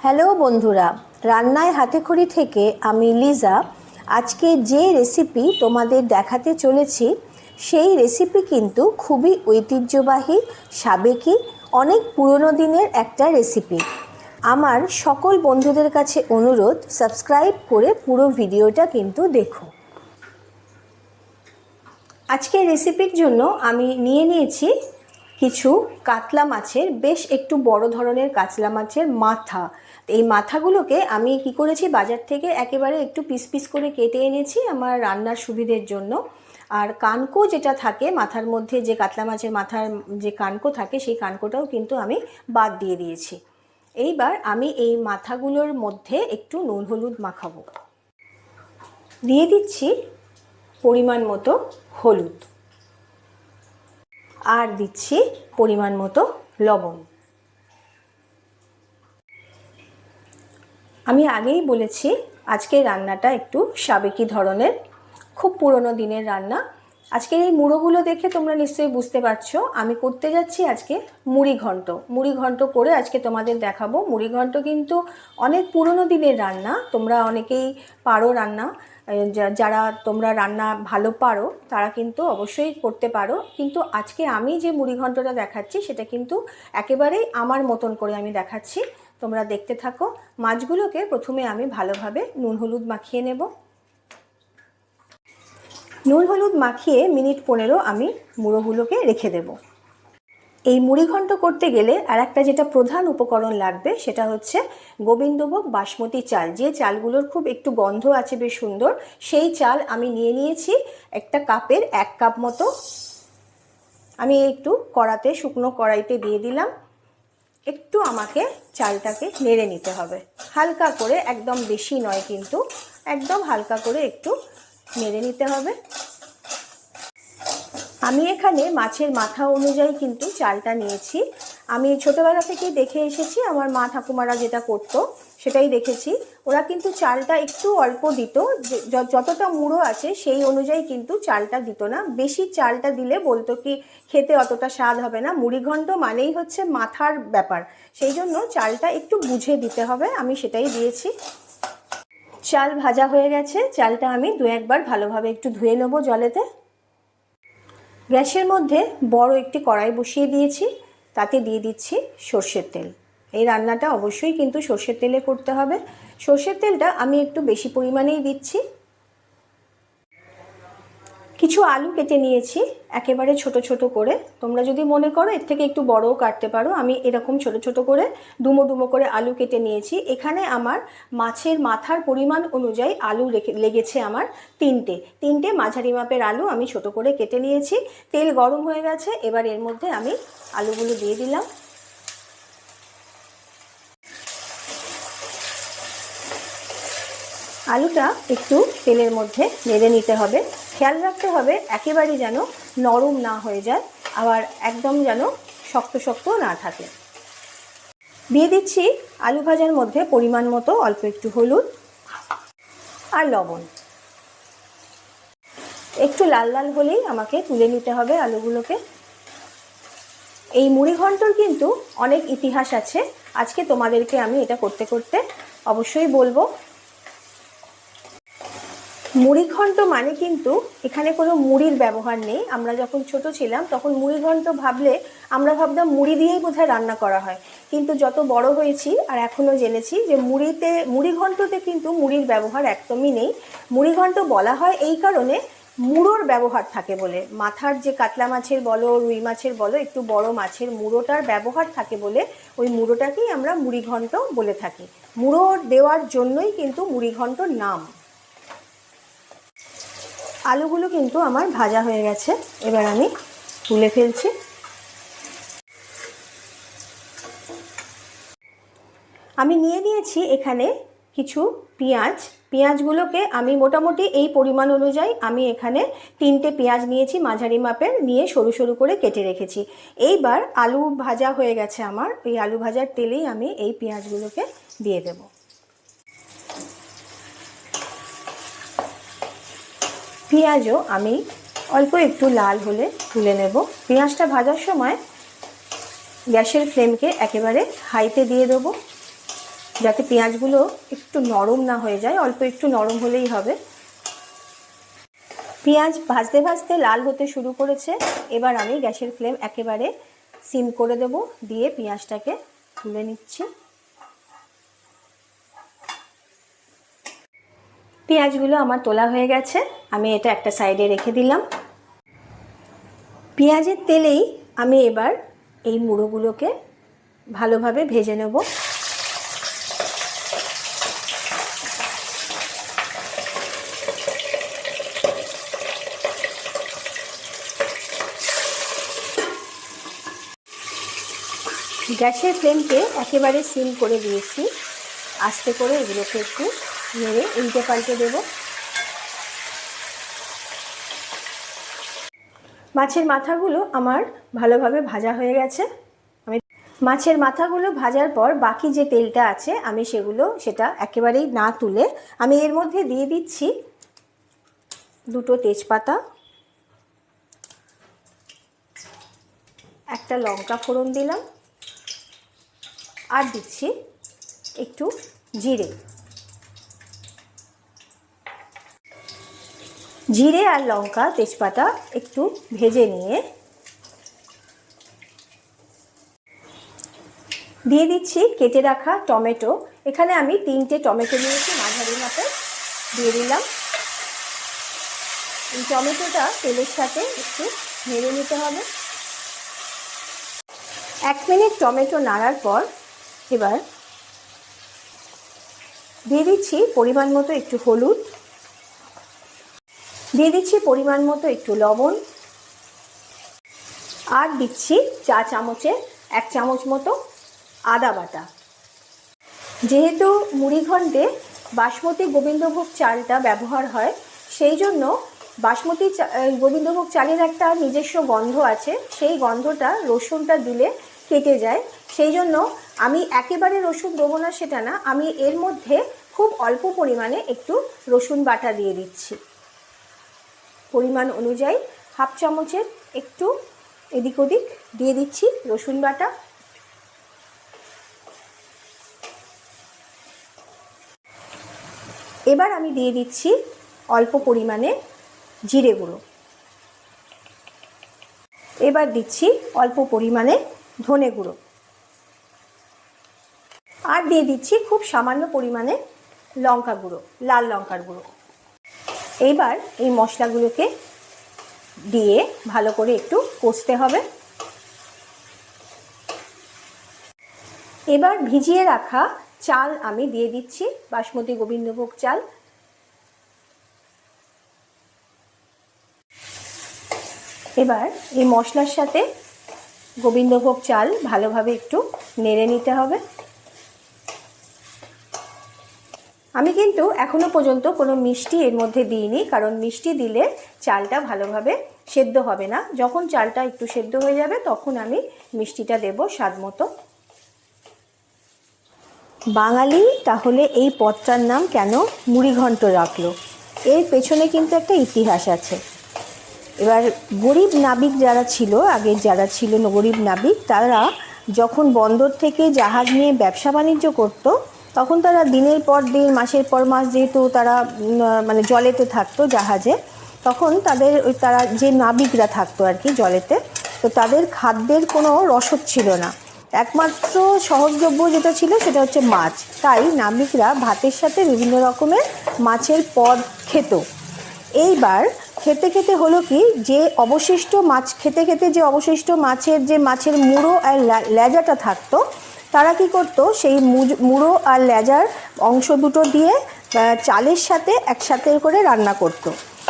Hello বন্ধুরা, রান্নায় হাতেখড়ি থেকে আমি লিজা। আজকে যে রেসিপি তোমাদের দেখাতে চলেছি সেই রেসিপি কিন্তু খুবই ঐতিহ্যবাহী, সাবেকি, অনেক পুরনো দিনের একটা রেসিপি। আমার সকল বন্ধুদের কাছে অনুরোধ, সাবস্ক্রাইব করে পুরো ভিডিওটা কিন্তু দেখো। আজকের রেসিপির জন্য আমি নিয়ে নিয়েছি কিছু কাতলা মাছের, বেশ একটু বড় ধরনের কাতলা মাছের মাথা। এই মাথাগুলোকে আমি কি করেছি, বাজার থেকে একেবারে একটু পিস পিস করে কেটে এনেছি আমার রান্নার সুবিধের জন্য। আর কানকো যেটা থাকে মাথার মধ্যে, যে কাতলা মাছের মাথার যে কানকো থাকে, সেই কানকোটাও কিন্তু আমি বাদ দিয়ে দিয়েছি। এইবার আমি এই মাথাগুলোর মধ্যে একটু নুন হলুদ মাখাবো। দিয়ে দিচ্ছি পরিমাণ মতো হলুদ, আর দিচ্ছি পরিমাণ মতো লবণ। আমি আগেই বলেছি আজকের রান্নাটা একটু সাবেকি ধরনের, খুব পুরনো দিনের রান্না। আজকের এই মুড়োগুলো দেখে তোমরা নিশ্চয়ই বুঝতে পারছো আমি করতে যাচ্ছি আজকে মুড়ি ঘন্ট। মুড়ি ঘন্ট করে আজকে তোমাদের দেখাবো। মুড়ি ঘন্ট কিন্তু অনেক পুরনো দিনের রান্না, তোমরা অনেকেই পারো রান্না। যারা তোমরা রান্না ভালো পারো তারা কিন্তু অবশ্যই করতে পারো, কিন্তু আজকে আমি যে মুড়ি ঘন্টটা দেখাচ্ছি সেটা কিন্তু একেবারেই আমার মতন করে আমি দেখাচ্ছি। তোমরা দেখতে থাকো। মাছগুলোকে প্রথমে আমি ভালোভাবে নুন হলুদ মাখিয়ে নেব। নুন হলুদ মাখিয়ে মিনিট 15 আমি মুড়োগুলোকে রেখে দেব। এই মুড়ি ঘন্ট করতে গেলে আর একটা যেটা প্রধান উপকরণ লাগবে সেটা হচ্ছে গোবিন্দভোগ বাসমতি চাল, যে চালগুলোর খুব একটু গন্ধ আছে, বেশ সুন্দর। সেই চাল আমি নিয়ে নিয়েছি একটা কাপের 1 কাপ মতো। আমি একটু কড়াতে, শুকনো কড়াইতে দিয়ে দিলাম। একটু আমাকে চালটাকে নেড়ে নিতে হবে হালকা করে, একদম বেশি নয় কিন্তু, একদম হালকা করে একটু নেড়ে নিতে হবে। আমি এখানে মাছের মাথা অনুযায়ী কিন্তু চালটা নিয়েছি। আমি ছোটোবেলা থেকেই দেখে এসেছি আমার মা ঠাকুমারা যেটা করতো সেটাই দেখেছি। ওরা কিন্তু চালটা একটু অল্প দিত, যতটা মুড়ো আছে সেই অনুযায়ী কিন্তু চালটা দিত না। বেশি চালটা দিলে বলতো কি খেতে অতটা স্বাদ হবে না, মুড়িঘণ্ট মানেই হচ্ছে মাথার ব্যাপার, সেই জন্য চালটা একটু বুঝে দিতে হবে। আমি সেটাই দিয়েছি। চাল ভাজা হয়ে গেছে, চালটা আমি 2-1 বার ভালোভাবে একটু ধুয়ে নেব জলেতে। গ্যাসের মধ্যে বড় একটি কড়াই বসিয়ে দিয়েছি, তাতে দিয়ে দিচ্ছি সর্ষের তেল। এই রান্নাটা অবশ্যই কিন্তু সর্ষের তেলে করতে হবে। সর্ষের তেলটা আমি একটু বেশি পরিমাণেই দিচ্ছি। কিছু আলু কেটে নিয়েছি একেবারে ছোট ছোট করে, তোমরা যদি মনে করো এর থেকে একটু বড়ও কাটতে পারো। আমি এরকম ছোট ছোট করে ডুমো ডুমো করে আলু কেটে নিয়েছি। এখানে আমার মাছের মাথার পরিমাণ অনুযায়ী আলু লেগেছে আমার তিনটে মাঝারি মাপের আলু আমি ছোট করে কেটে নিয়েছি। তেল গরম হয়ে গেছে, এবার এর মধ্যে আমি আলুগুলো দিয়ে দিলাম। আলুটা একটু তেলের মধ্যে নেড়ে নিতে হবে। খেয়াল রাখতে হবে একেবারেই যেন নরম না হয়ে যায়, আবার একদম যেন শক্ত শক্ত না থাকে। দিয়ে দিচ্ছি আলু ভাজার মধ্যে পরিমাণ মতো অল্প একটু হলুদ আর লবণ। একটু লাল লাল হলেই আমাকে তুলে নিতে হবে আলুগুলোকে। এই মুড়ি ঘন্টর কিন্তু অনেক ইতিহাস আছে, আজকে তোমাদেরকে আমি এটা করতে করতে অবশ্যই বলবো। মুড়ি ঘন্ট মানে কিন্তু এখানে কোনো মুড়ির ব্যবহার নেই। আমরা যখন ছোট ছিলাম তখন মুড়ি ঘন্ট ভাবলে আমরা ভাবতাম মুড়ি দিয়েই বোধহয় রান্না করা হয়, কিন্তু যত বড় হয়েছি আর এখনও জেনেছি যে মুড়ি ঘন্টতে কিন্তু মুড়ির ব্যবহার একদমই নেই। মুড়ি ঘন্ট বলা হয় এই কারণে মুড়োর ব্যবহার থাকে বলে, মাথার যে কাতলা মাছের বলো, রুই মাছের বলো, একটু বড় মাছের মুড়োটার ব্যবহার থাকে বলে ওই মুড়োটাকেই আমরা মুড়ি ঘন্ট বলে থাকি। মুড়ো দেওয়ার জন্যই কিন্তু মুড়ি ঘন্টর নাম। আলুগুলো কিন্তু আমার ভাজা হয়ে গেছে, এবার আমি তুলে ফেলছি। আমি নিয়ে নিয়েছি এখানে কিছু পেঁয়াজগুলোকে আমি মোটামুটি এই পরিমাণ অনুযায়ী আমি এখানে 3টে পেঁয়াজ নিয়েছি মাঝারি মাপের, নিয়ে সরু সরু করে কেটে রেখেছি। এইবার আলু ভাজা হয়ে গেছে আমার, এই আলু ভাজার তেলেই আমি এই পেঁয়াজগুলোকে দিয়ে দেব। পেঁয়াজও আমি অল্প একটু লাল হলে তুলে নেব। পেঁয়াজটা ভাজার সময় গ্যাসের ফ্লেমকে একেবারে হাইতে দিয়ে দেবো। যাতে পেঁয়াজগুলো একটু নরম না হয়ে যায়, অল্প একটু নরম হলেই হবে। পেঁয়াজ ভাজতে ভাজতে লাল হতে শুরু করেছে। এবার আমি গ্যাসের ফ্লেম একেবারে সিম করে দেব, দিয়ে পেঁয়াজটাকে তুলে নিচ্ছি। পেঁয়াজগুলো আমার তোলা হয়ে গেছে, আমি এটা একটা সাইডে রেখে দিলাম। পেঁয়াজের তেলেই আমি এবার এই মুড়োগুলোকে ভালোভাবে ভেজে নেব। গ্যাসের ফ্লেমকে একেবারে সিম করে দিয়েছি। আস্তে করে এগুলোকে একটু নেড়ে উল্টে পাল্টে দেব। মাছের মাথাগুলো আমার ভালোভাবে ভাজা হয়ে গেছে। আমি মাছের মাথাগুলো ভাজার পর বাকি যে তেলটা আছে আমি সেটা একেবারেই না তুলে আমি এর মধ্যে দিয়ে দিচ্ছি দুটো তেজপাতা, একটা লঙ্কা ফোড়ন দিলাম, আর দিচ্ছি একটু জিরে। জিরে আর লঙ্কা তেজপাতা একটু ভেজে নিয়ে দিয়ে দিচ্ছি কেটে রাখা টমেটো। এখানে আমি 3টে টমেটো নিয়েছি, মাঝারি মাপের, দিয়ে দিলাম। এই টমেটোটা তেলের সাথে একটু নেড়ে নিতে হবে। 1 মিনিট টমেটো নাড়ার পর এবার দিয়ে দিচ্ছি পরিমাণ মতো একটু হলুদ, দিয়ে দিচ্ছি পরিমাণ মতো একটু লবণ, আর দিচ্ছি চা চামচে 1 চামচ মতো আদা বাটা। যেহেতু মুড়িঘণ্টে বাসমতি গোবিন্দভোগ চালটা ব্যবহার হয়, সেই জন্য বাসমতি গোবিন্দভোগ চালের একটা নিজস্ব গন্ধ আছে, সেই গন্ধটা রসুনটা দিলে কেটে যায়। সেই জন্য আমি একেবারে রসুন দেবো না সেটা না, আমি এর মধ্যে খুব অল্প পরিমাণে একটু রসুন বাটা দিয়ে দিচ্ছি। পরিমাণ অনুযায়ী 1/2 চামচের একটু এদিক ওদিক দিয়ে দিচ্ছি রসুন বাটা। এবার আমি দিয়ে দিচ্ছি অল্প পরিমাণে জিরে গুঁড়ো, এবার দিচ্ছি অল্প পরিমাণে ধনে গুঁড়ো, আর দিয়ে দিচ্ছি খুব সামান্য পরিমাণে লঙ্কা গুঁড়ো, লাল লঙ্কার গুঁড়ো। এইবার এই মশলাগুলোকে দিয়ে ভালো করে একটু কষতে হবে। এবার ভিজিয়ে রাখা চাল আমি দিয়ে দিচ্ছি, বাসমতি গোবিন্দভোগ চাল। এবার এই মশলার সাথে গোবিন্দভোগ চাল ভালোভাবে একটু নেড়ে নিতে হবে। আমি কিন্তু এখনো পর্যন্ত কোনো মিষ্টি এর মধ্যে দিইনি, কারণ মিষ্টি দিলে চালটা ভালোভাবে সেদ্ধ হবে না। যখন চালটা একটু সেদ্ধ হয়ে যাবে তখন আমি মিষ্টিটা দেব স্বাদ মতো। বাঙালি তাহলে এই পদটার নাম কেন মুড়িঘণ্ট রাখলো, এর পেছনে কিন্তু একটা ইতিহাস আছে। এবার গরিব নাবিক যারা ছিল, আগের যারা ছিল গরিব নাবিক, তারা যখন বন্দর থেকে জাহাজ নিয়ে ব্যবসা বাণিজ্য করত, তখন তারা দিনের পর দিন, মাসের পর মাস, যেহেতু তারা মানে জলেতে থাকতো জাহাজে, তখন তারা যে নাবিকরা থাকতো আর কি জলেতে, তো তাদের খাদ্যের কোনো রসদ ছিল না। একমাত্র সহজলভ্য যেটা ছিল সেটা হচ্ছে মাছ। তাই নাবিকরা ভাতের সাথে বিভিন্ন রকমের মাছের পদ খেত। এইবার খেতে খেতে হলো কি, যে অবশিষ্ট মাছ খেতে খেতে যে অবশিষ্ট মাছের মুড়ো আর লেজাটা থাকতো, তারা কি করতো, সেই মুড়ো আর লেজার অংশ দুটো দিয়ে চালের সাথে একসাথে করে রান্না করতো।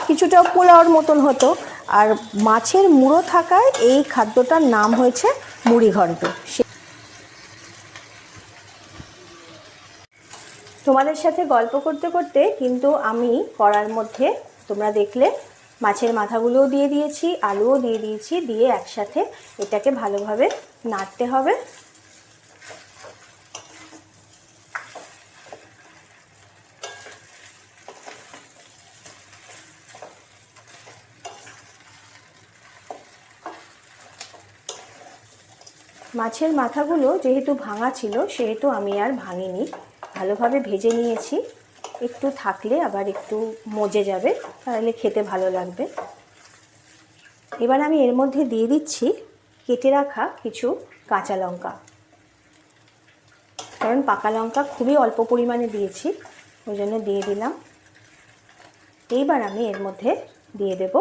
কিছুটা পোলাওর মতন হতো। আর মাছের মুড়ো থাকায় এই খাদ্যটার নাম হয়েছে মুড়িঘণ্ট। তোমাদের সাথে গল্প করতে করতে কিন্তু আমি কড়ার মধ্যে, তোমরা দেখলে, মাছের মাথাগুলোও দিয়ে দিয়েছি, আলুও দিয়ে দিয়েছি, দিয়ে একসাথে এটাকে ভালোভাবে নাড়তে হবে। মাছের মাথাগুলো যেহেতু ভাঙা ছিল সেহেতু আমি আর ভাঙিনি, ভালোভাবে ভেজে নিয়েছি। একটু থাকলে আবার একটু মজে যাবে, তাহলে খেতে ভালো লাগবে। এবার আমি এর মধ্যে দিয়ে দিচ্ছি কেটে রাখা কিছু কাঁচা লঙ্কা, কারণ পাকা লঙ্কা খুবই অল্প পরিমাণে দিয়েছি, ওই জন্য দিয়ে দিলাম। এইবার আমি এর মধ্যে দিয়ে দেব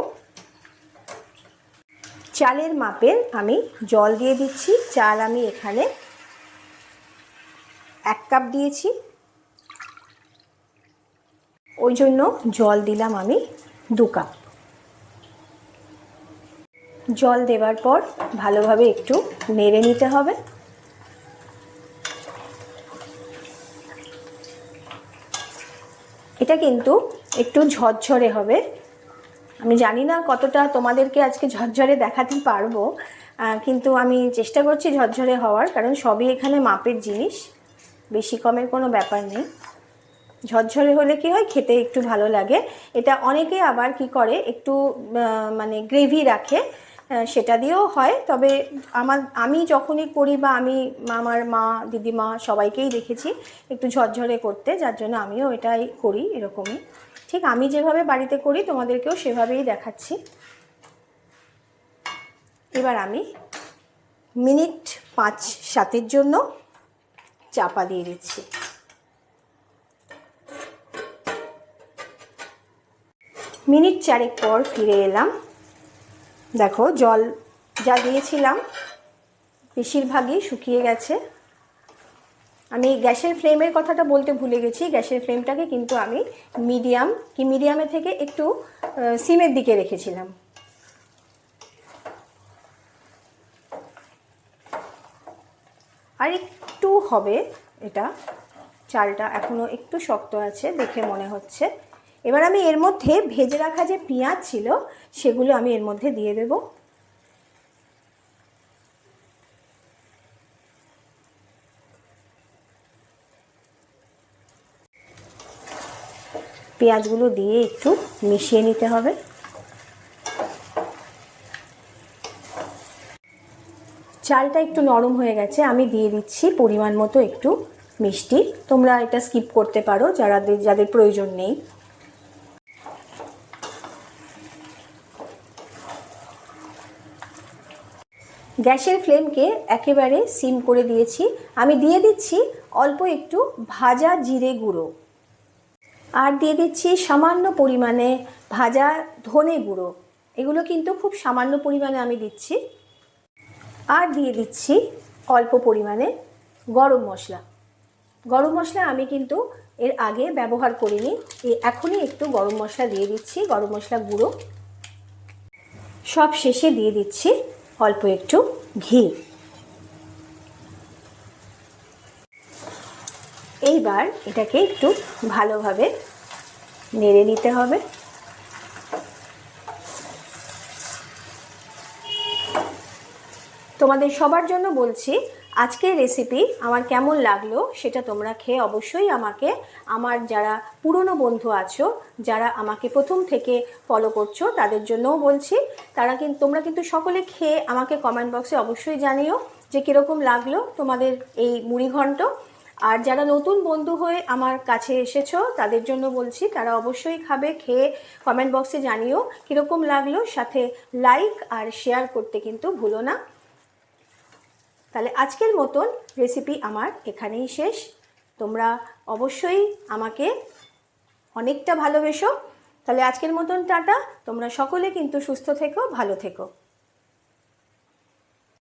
চালের মাপের আমি জল দিয়ে দিচ্ছি। চাল আমি এখানে 1 কাপ দিয়েছি, ওই জন্য জল দিলাম আমি 2 কাপ। জল দেওয়ার পর ভালোভাবে একটু নেড়ে নিতে হবে। এটা কিন্তু একটু ঝরঝরে হবে। আমি জানি না কতটা তোমাদেরকে আজকে ঝরঝরে দেখাতে পারবো, কিন্তু আমি চেষ্টা করছি ঝরঝরে হওয়ার, কারণ সবই এখানে মাপের জিনিস, বেশি কমের কোনো ব্যাপার নেই। ঝরঝরে হলে কি হয়, খেতে একটু ভালো লাগে। এটা অনেকে আবার কি করে, একটু মানে গ্রেভি রাখে, সেটা দিয়েও হয়। তবে আমি যখনই করি, বা আমি আমার মা, দিদিমা সবাইকেই দেখেছি একটু ঝরঝরে করতে, যার জন্য আমিও এটাই করি এরকমই। ঠিক আমি যেভাবে বাড়িতে করি তোমাদেরকেও সেভাবেই দেখাচ্ছি। এবার আমি মিনিট 5-7 জন্য চাপা দিয়ে দিচ্ছি। মিনিট 4 পর ফিরে এলাম। দেখো জল যা দিয়েছিলাম বেশিরভাগই শুকিয়ে গেছে। আমি গ্যাসের ফ্লেমের কথাটা বলতে ভুলে গেছি। গ্যাসের ফ্লেমটাকে কিন্তু আমি মিডিয়ামের থেকে একটু সিমের দিকে রেখেছিলাম। আর একটু হবে, এটা চালটা এখনও একটু শক্ত আছে দেখে মনে হচ্ছে। এবার আমি এর মধ্যে ভেজে রাখা যে পেঁয়াজ ছিল সেগুলো আমি এর মধ্যে দিয়ে দেব। পেঁয়াজগুলো দিয়ে একটু মিশিয়ে নিতে হবে। চালটা একটু নরম হয়ে গেছে, আমি দিয়ে দিচ্ছি পরিমাণ মতো একটু মিষ্টি। তোমরা এটা স্কিপ করতে পারো যাদের প্রয়োজন নেই। গ্যাসের ফ্লেমকে একেবারে সিম করে দিয়েছি। আমি দিয়ে দিচ্ছি অল্প একটু ভাজা জিরে গুঁড়ো, আর দিয়ে দিচ্ছি সামান্য পরিমাণে ভাজা ধনে গুঁড়ো। এগুলো কিন্তু খুব সামান্য পরিমাণে আমি দিচ্ছি। আর দিয়ে দিচ্ছি অল্প পরিমাণে গরম মশলা। গরম মশলা আমি কিন্তু এর আগে ব্যবহার করিনি, এখনই একটু গরম মশলা দিয়ে দিচ্ছি, গরম মশলা গুঁড়ো। সব শেষে দিয়ে দিচ্ছি অল্প একটু ঘি। এইবার এটাকে একটু ভালোভাবে নেড়ে নিতে হবে। তোমাদের সবার জন্য বলছি, আজকের রেসিপি আমার কেমন লাগলো সেটা তোমরা খেয়ে অবশ্যই আমাকে, আমার যারা পুরনো বন্ধু আছো, যারা আমাকে প্রথম থেকে ফলো করছো তাদের জন্যও বলছি, তোমরা কিন্তু সকলে খেয়ে আমাকে কমেন্ট বক্সে অবশ্যই জানিও যে কীরকম লাগলো তোমাদের এই মুড়ি ঘন্ট। আর যারা নতুন বন্ধু হয়ে আমার কাছে এসেছো তাদের জন্য বলছি, তারা অবশ্যই খাবে, খেয়ে কমেন্ট বক্সে জানিও কীরকম লাগলো, সাথে লাইক আর শেয়ার করতে কিন্তু ভুলো না। তাহলে আজকের মতন রেসিপি আমার এখানেই শেষ। তোমরা অবশ্যই আমাকে অনেকটা ভালোবেসো। তাহলে আজকের মতন টাটা। তোমরা সকলে কিন্তু সুস্থ থেকো, ভালো থেকো।